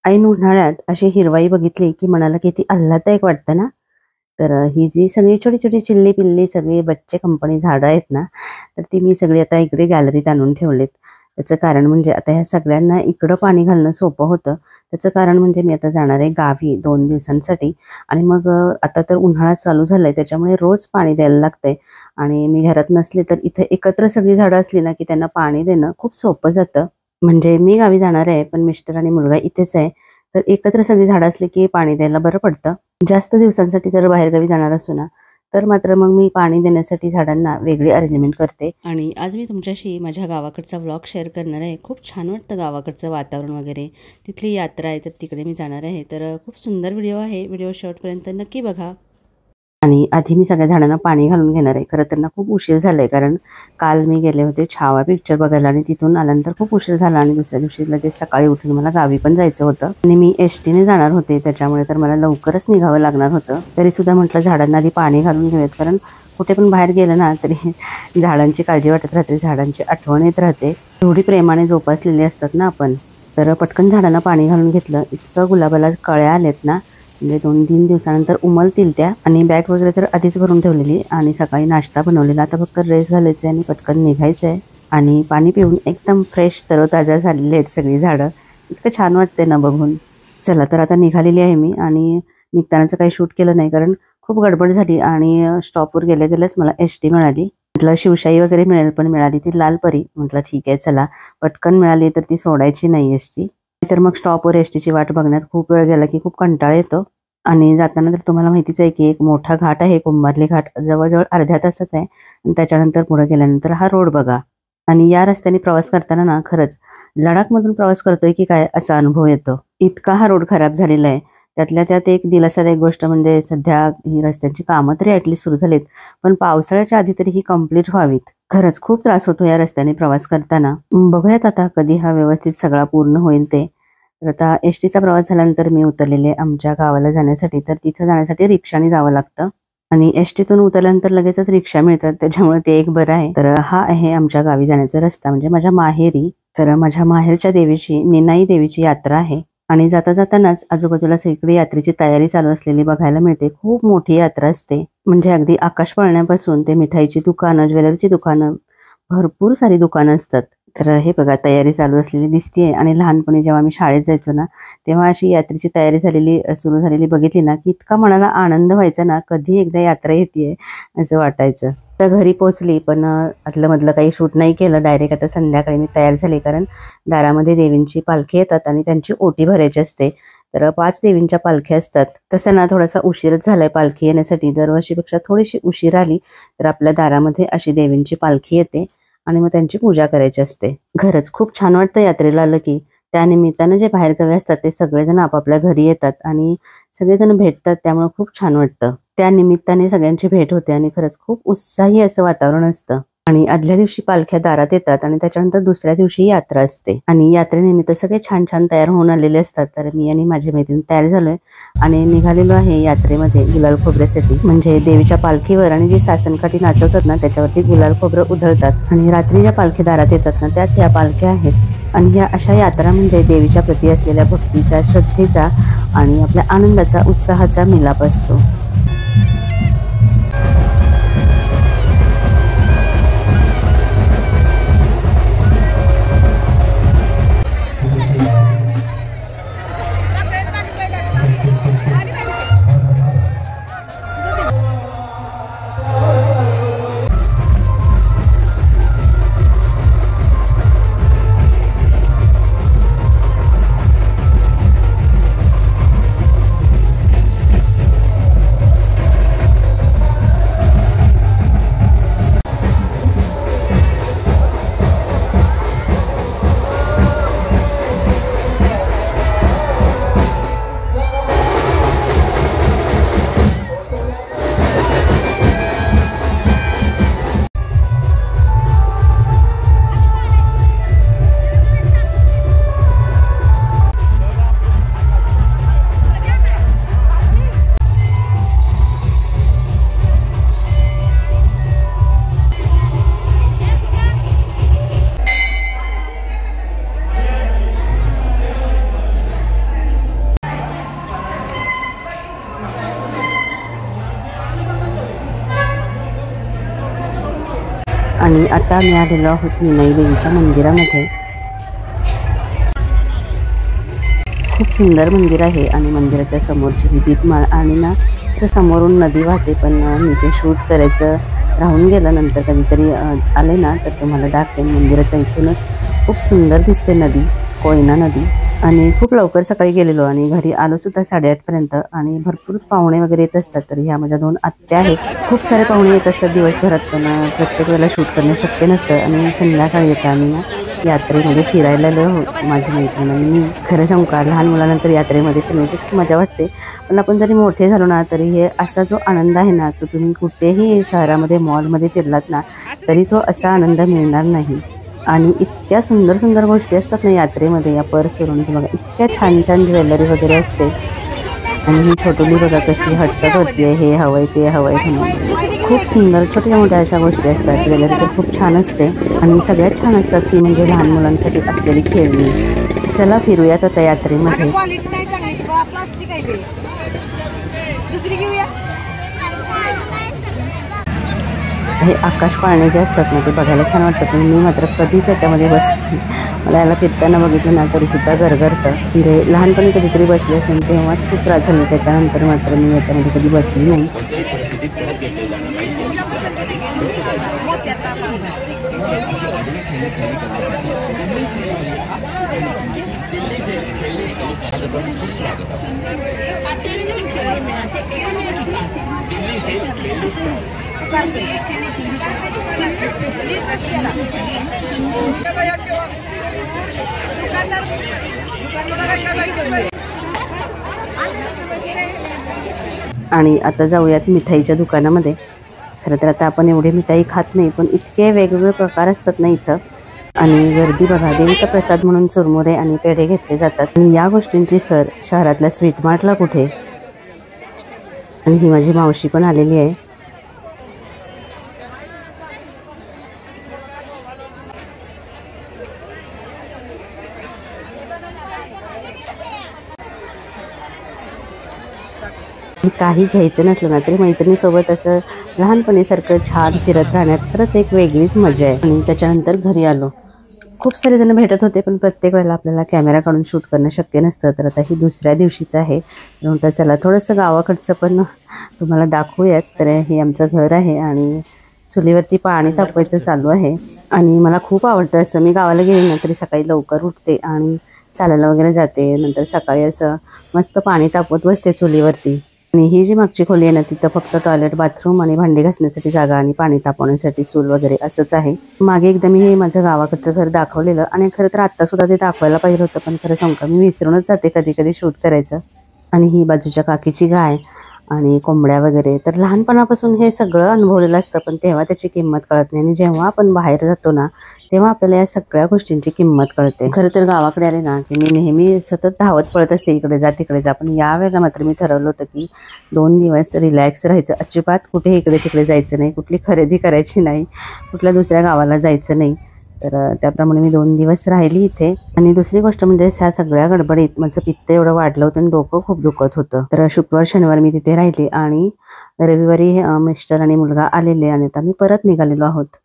ऐन उन्हाळ्यात अशी हिरवाई बघितली की मनाला किती आल्हाददायक वाटतं ना. तर ही जी सगळी छोटी छोटी चिल्ली पिल्ली सगळी बच्चे कंपनी झाडं आहेत ना, तर ती मी सगळी आता इकडे गॅलरीत आणून ठेवलेत. त्याचं कारण म्हणजे आता ह्या सगळ्यांना इकडं पाणी घालणं सोपं होतं. त्याचं कारण म्हणजे मी आता जाणार आहे गावी 2 दिवसांसाठी. आणि मग आता तर उन्हाळा चालू झालाय त्याच्यामुळे रोज पाणी द्यायला लागतंय. आणि मी घरात नसले तर इथं एकत्र सगळी झाडं असली ना की त्यांना पाणी देणं खूप सोपं जातं. म्हणजे मी गावी जाणार आहे, पण मिस्टर आणि मुलगा इथेच आहे. तर एकत्र सगळी झाडं असली की पाणी द्यायला बरं पडतं. जास्त दिवसांसाठी जर बाहेरगावी जाणार असू ना, तर मात्र मग मी पाणी देण्यासाठी झाडांना वेगळी अरेंजमेंट करते. आणि आज मी तुमच्याशी माझ्या गावाकडचा व्लॉग शेअर करणार आहे. खूप छान वाटतं गावाकडचं वातावरण वगैरे. तिथली यात्रा आहे तर तिकडे मी जाणार आहे. तर खूप सुंदर व्हिडिओ आहे. व्हिडिओ शेवटपर्यंत नक्की बघा. आणि आधी मी सगळ्या झाडांना पाणी घालून घेणार आहे. खरं तर ना खूप उशीर झालाय, कारण काल मी गेले होते छावा पिक्चर बघायला आणि तिथून आल्यानंतर खूप उशीर झाला आणि दुसऱ्या दिवशी लगेच सकाळी उठून मला गावी पण जायचं होतं आणि मी एसटीने जाणार होते, त्याच्यामुळे तर मला लवकरच निघावं लागणार होतं. तरी सुद्धा म्हटलं झाडांना आधी पाणी घालून घेऊयात, कारण कुठे पण बाहेर गेलं ना तरी झाडांची काळजी वाटत राहते, झाडांची आठवण येत राहते. एवढी प्रेमाने जोपासलेली असतात ना आपण. तर पटकन झाडांना पाणी घालून घेतलं. इतकं गुलाबाला कळ्या आलेत ना, म्हणजे 2-3 दिवसानंतर उमलतील त्या. आणि बॅग वगैरे तर आधीच भरून ठेवलेली आणि सकाळी नाश्ता बनवलेला. आता फक्त ड्रेस घालायचे आणि पटकन निघायचं आहे. आणि पाणी पिऊन एकदम फ्रेश तरोताजा झालेले आहेत सगळी झाडं. इतकं छान वाटते ना बघून. चला तर आता निघालेली आहे मी. आणि निघतानाचं काही शूट केलं नाही, कारण खूप गडबड झाली आणि स्टॉपवर गेल्याच मला एसटी मिळाली. म्हटलं शिवशाही वगैरे मिळेल, पण मिळाली ती लालपरी. म्हटलं ठीक आहे चला, पटकन मिळाली तर ती सोडायची नाही एसटी. तर मग स्टॉपवर एसटीची वाट बघण्यात खूप वेळ गेला की खूप कंटाळा येतो. आणि जाताना तर तुम्हाला माहितीच आहे की एक मोठा घाट आहे, कुंभारली घाट, जवळजवळ अर्ध्या तासाचा आहे. आणि त्याच्यानंतर पुढे गेल्यानंतर हा रोड बघा. आणि या रस्त्याने प्रवास करताना ना खरंच लडाखमधून प्रवास करतोय की काय असा अनुभव येतो. इतका हा रोड खराब झालेला आहे. त्यातल्या त्यात एक दिलासादायक गोष्ट म्हणजे सध्या ही रस्त्यांची कामं तरी ॲटलीस्ट सुरू झालीत, पण पावसाळ्याच्या आधी तरी ही कंप्लीट व्हावीत. खरंच खूप त्रास होतो या रस्त्याने प्रवास करताना. बघूयात आता कधी हा व्यवस्थित सगळा पूर्ण होईल ते. तर आता एसटीचा प्रवास झाल्यानंतर मी उतरलेले आमच्या गावाला जाण्यासाठी. तर तिथं जाण्यासाठी रिक्षाने जावं लागतं आणि एसटीतून उतरल्यानंतर लगेचच रिक्षा मिळतात, त्याच्यामुळे ते एक बरं आहे. तर हा आहे आमच्या गावी जाण्याचा रस्ता, म्हणजे माझ्या माहेरी. तर माझ्या माहेरच्या देवीची, निनाई देवीची यात्रा आहे. आणि जाता जातानाच आजूबाजूला सगळीकडे यात्रेची तयारी चालू असलेली बघायला मिळते. खूप मोठी यात्रा असते, म्हणजे अगदी आकाश पाळण्यापासून ते मिठाईची दुकानं, ज्वेलरीची दुकानं, भरपूर सारी दुकानं असतात. तर हे बघा तयारी चालू असलेली दिसतीये. आणि लहानपणी जेव्हा मी शाळेत जायचो ना, तेव्हा अशी यात्रेची तयारी सुरू झालेली बघितली ना की इतका मनाला आनंद व्हायचा ना, कधी एकदा यात्रा येतेय असं वाटायचं. तर घरी पोहोचली, पण आदलं मधलं काही शूट नाही केलं. डायरेक्ट आता संध्याकाळी मी तयार झाले, कारण दारामध्ये देवींची पालखी येतात आणि त्यांची ओटी भरायची असते. तर 5 देवींच्या पालख्या असतात. तसं ना थोडासा उशीरच झालाय पालखी येण्यासाठी. दरवर्षीपेक्षा थोडीशी उशीर आली तर आपल्या दारामध्ये अशी देवींची पालखी येते आणि मग त्यांची पूजा करायची असते. खरंच खूप छान वाटतं यात्रेला आलं की. त्यानिमित्तानं जे बाहेरगावी असतात ते सगळेजण आपापल्या घरी येतात आणि सगळेजण भेटतात, त्यामुळे खूप छान वाटतं. त्या निमित्ताने सगळ्यांची भेट होते आणि खरंच खूप उत्साही असं वातावरण असतं. आणि आदल्या दिवशी पालख्या दारात येतात आणि त्याच्यानंतर दुसऱ्या दिवशी यात्रा असते. आणि यात्रेनिमित्त सगळे छान छान तयार होऊन आलेले असतात. तर मी आणि माझी मैत्रीण तयार झालोय आणि निघालेलो आहे यात्रेमध्ये गुलाल खोबऱ्यासाठी. म्हणजे देवीच्या पालखीवर आणि जी सासनकाठी नाचवतात ना त्याच्यावरती गुलाल खोबरं उधळतात. आणि रात्री ज्या पालखी दारात येतात ना त्याच या पालख्या आहेत. आणि ह्या अशा यात्रा म्हणजे देवीच्या प्रती असलेल्या भक्तीचा, श्रद्धेचा आणि आपल्या आनंदाचा, उत्साहाचा मिलाप असतो. आणि आता आम्ही आलेलो आहोत मीनाई देवीच्या मंदिरामध्ये। खूप सुंदर मंदिर आहे आणि मंदिराच्या समोरची ही दीपमाळ आणि ना तर समोरून नदी वाहते, पण मी ते शूट करायचं राहून गेलं। नंतर कधीतरी आले ना तर तुम्हाला दाखवेन। मंदिराच्या इथूनच खूप सुंदर दिसते नदी, कोयना नदी। आणि खूप लवकर सकाळी गेलेलो आणि घरी आलो सुद्धा 8:30 पर्यंत आणि भरपूर पाहुणे वगैरे येत असतात। तर ह्या माझ्या 2 आत्या आहेत। खूप सारे पाहुणे येत असतात दिवसभरात, पण प्रत्येक वेळेला शूट करणं शक्य नसतं आणि संध्याकाळी येतं आम्ही ना यात्रेमध्ये फिरायला आलो माझ्या मैत्रिणींनी मी। खरं सांगू का, लहान मुलांनंतर यात्रेमध्ये फिरण्याची खूप मजा वाटते, पण आपण जरी मोठे झालो ना तरी हे असा जो आनंद आहे ना तो तुम्ही कुठेही शहरामध्ये मॉलमध्ये फिरलात ना तरी तो असा आनंद मिळणार नाही। आणि इतक्या सुंदर सुंदर गोष्टी असतात ना यात्रेमध्ये। या पर्सवरून बघा इतक्या छान छान ज्वेलरी वगैरे असते। आणि ही छोटुली बघा कशी हट्ट करते, हे हवंय ते हवंय म्हणून। खूप सुंदर छोट्या मोठ्या अशा गोष्टी असतात। ज्वेलरी तर खूप छान असते आणि सगळ्यात छान असतात ती म्हणजे लहान मुलांसाठी असलेली खेळणी। चला फिरूयात आता यात्रेमध्ये। हे आकाश पाळणे जे असतात ना ते बघायला छान वाटतात, पण मी मात्र कधीच याच्यामध्ये बसले। मला याला फिरताना बघितलं ना तरी सुद्धा गरगरतं। म्हणजे लहानपणी कधीतरी बसले असेल तेव्हाच खूप त्रास झाला, त्याच्यानंतर मात्र मी याच्यामध्ये कधी बसली नाही। आणि आता जाऊयात मिठाईच्या दुकानामध्ये। खरं तर आता आपण एवढी मिठाई खात नाही, पण इतके वेगवेगळे प्रकार असतात ना इथं। आणि गर्दी बघा, देवीचा प्रसाद म्हणून चुरमुरे आणि पेढे घेतले जातात आणि या गोष्टींची सर शहरातल्या स्वीट मार्टला कुठे। आणि ही माझी मावशी पण आलेली आहे। काही घ्यायचं नसलं ना तरी मैत्रिणीसोबत असं लहानपणीसारखं छान फिरत राहण्यात खरंच एक वेगळीच मजा आहे। आणि त्याच्यानंतर घरी आलो, खूप सारे जण भेटत होते, पण प्रत्येक वेळेला आपल्याला कॅमेरा काढून शूट करणं शक्य नसतं। तर आता ही दुसऱ्या दिवशीचं आहे, तर म्हटलं चला थोडंसं गावाकडचं पण तुम्हाला दाखवूयात। तर हे आमचं घर आहे आणि चुलीवरती पाणी तापवायचं चालू आहे। आणि मला खूप आवडतं असं, मी गावाला गेले ना तरी सकाळी लवकर उठते आणि चालायला वगैरे जाते। नंतर सकाळी असं मस्त पाणी तापवत बसते चुलीवरती। आणि ही जी मागची खोली आहे ना तिथं फक्त टॉयलेट, बाथरूम आणि भांडी घासण्यासाठी जागा आणि पाणी तापवण्यासाठी चूल वगैरे असंच आहे। मागे एकदा मी हे माझं गावाकडचं घर दाखवलेलं आणि खरं तर आत्ता सुद्धा ते दाखवायला पाहिजे होतं, पण खरं सांगू का मी विसरूनच जाते कधी कधी शूट करायचं। आणि ही बाजूच्या काकीची गाय आणि कोंबड्या वगैरे, तर लहानपणापासून हे सगळं अनुभवलेलं असतं, पण तेव्हा त्याची किंमत कळत नाही। आणि जेव्हा आपण बाहेर जातो ना तेव्हा आपल्याला या सगळ्या गोष्टींची किंमत कळते। खरं तर गावाकडे आले ना की मी नेहमी सतत धावत पळत असते, इकडे जा तिकडे जा, पण यावेळेला मात्र मी ठरवलं होतं की 2 दिवस रिलॅक्स राहायचं, अजिबात कुठे इकडे तिकडे जायचं नाही, कुठली खरेदी करायची नाही, कुठल्या दुसऱ्या गावाला जायचं नाही। तर त्याप्रमाणे मी 2 दिवस राहिली इथे। आणि दुसरी गोष्ट म्हणजे ह्या सगळ्या गडबडीत माझं पित्त एवढं वाढलं होतं आणि डोकं खूप दुखत होतं। तर शुक्रवार शनिवार मी तिथे राहिली आणि रविवारी मिस्टर आणि मुलगा आलेले आणि आता मी परत निघालेलो आहोत।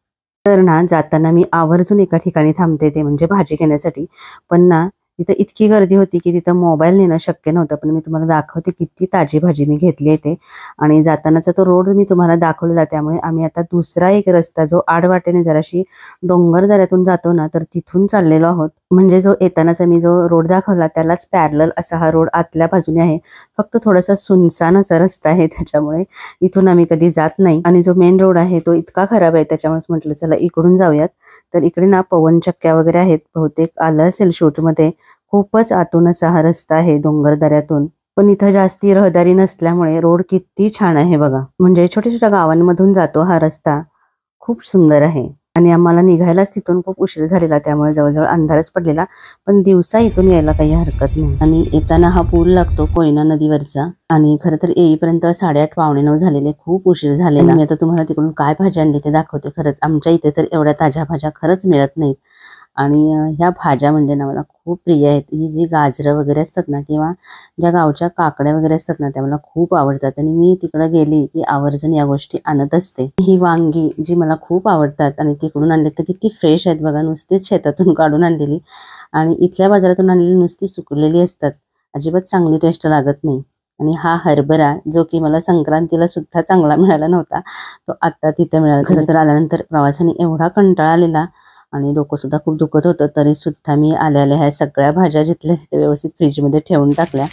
तर ना जाताना मी आवर्जून एका ठिकाणी थांबते, ते म्हणजे भाजी घेण्यासाठी। पण ना तिथं इतकी गर्दी होती की तिथं मोबाईल नेणं शक्य नव्हतं, पण मी तुम्हाला दाखवते किती ताजी भाजी मी घेतली आहे ते। आणि जातानाचा तो रोड मी तुम्हाला दाखवलेला, त्यामुळे आम्ही आता दुसरा एक रस्ता जो आडवाटेने जराशी डोंगरदऱ्यातून जातो ना तर तिथून चाललेलो आहोत। म्हणजे जो येतानाचा मी जो रोड दाखवला त्यालाच पॅरलल असा हा रोड आतल्या बाजूने आहे, फक्त थोडासा सुनसान असा रस्ता आहे, त्याच्यामुळे इथून आम्ही कधी जात नाही। आणि जो मेन रोड आहे तो इतका खराब आहे, त्याच्यामुळे म्हटलं चला इकडून जाऊयात। तर इकडे ना पवनचक्क्या वगैरे आहेत, बहुतेक आलं असेल शूटमध्ये। खूपच आतून असा हा रस्ता आहे डोंगरदऱ्यातून, पण इथं जास्ती रहदारी नसल्यामुळे रोड किती छान आहे बघा। म्हणजे छोट्या छोट्या गावांमधून जातो हा रस्ता, खूप सुंदर आहे। आणि आम्हाला निघायलाच तिथून खूप उशीर झालेला, त्यामुळे जवळजवळ अंधारच पडलेला, पण दिवसा इथून यायला काही हरकत नाही। आणि येताना हा पूल लागतो कोयना नदीवरचा, आणि खरं तर येईपर्यंत 8:30 पावणे 9 झालेले, खूप उशीर झालेला। मी आता तुम्हाला तिकडून काय भाजी आणली ते दाखवते। खरंच आमच्या इथे तर एवढ्या ताज्या भाज्या खरंच मिळत नाहीत आणि ह्या भाज्या म्हणजे ना मला खूप प्रिय आहेत. ही जी गाजरं वगैरे असतात ना किंवा ज्या गावच्या काकड्या वगैरे असतात ना त्या मला खूप आवडतात आणि मी तिकडे गेली की आवर्जून या गोष्टी आणत असते. ही वांगी जी मला खूप आवडतात आणि तिकडून आणले तर किती फ्रेश आहेत बघा, नुसतीच शेतातून काढून आणलेली आणि इथल्या बाजारातून आणलेली नुसती सुकलेली असतात. अजिबात चांगली टेस्ट लागत नाही. आणि हा हरभरा जो की मला संक्रांतीला सुद्धा चांगला मिळाला नव्हता, तो आता तिथे मिळाला. खरं तर आल्यानंतर प्रवासाने एवढा कंटाळा आलेला आणि डोकं सुद्धा खूप दुखत होतं, तरी सुद्धा मी आल्या ह्या सगळ्या भाज्या जिथल्या तिथे व्यवस्थित फ्रीजमध्ये ठेवून टाकल्या.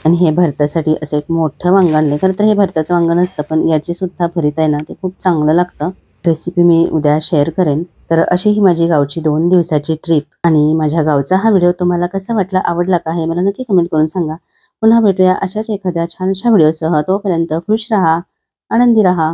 आणि हे भरतासाठी असं एक मोठं वांग आणले. खरं तर हे भरताचं वांग नसतं, पण याची सुद्धा भरीत आहे ना ते खूप चांगलं लागतं. रेसिपी मी उद्या शेअर करेन. तर अशी ही माझी गावची 2 दिवसाची ट्रिप आणि माझ्या गावचा हा व्हिडिओ तुम्हाला कसा वाटला, आवडला का, हे मला नक्की कमेंट करून सांगा. पुन्हा भेटूया अशाच एखाद्या छानशा व्हिडिओसह. तोपर्यंत खुश राहा, आनंदी राहा.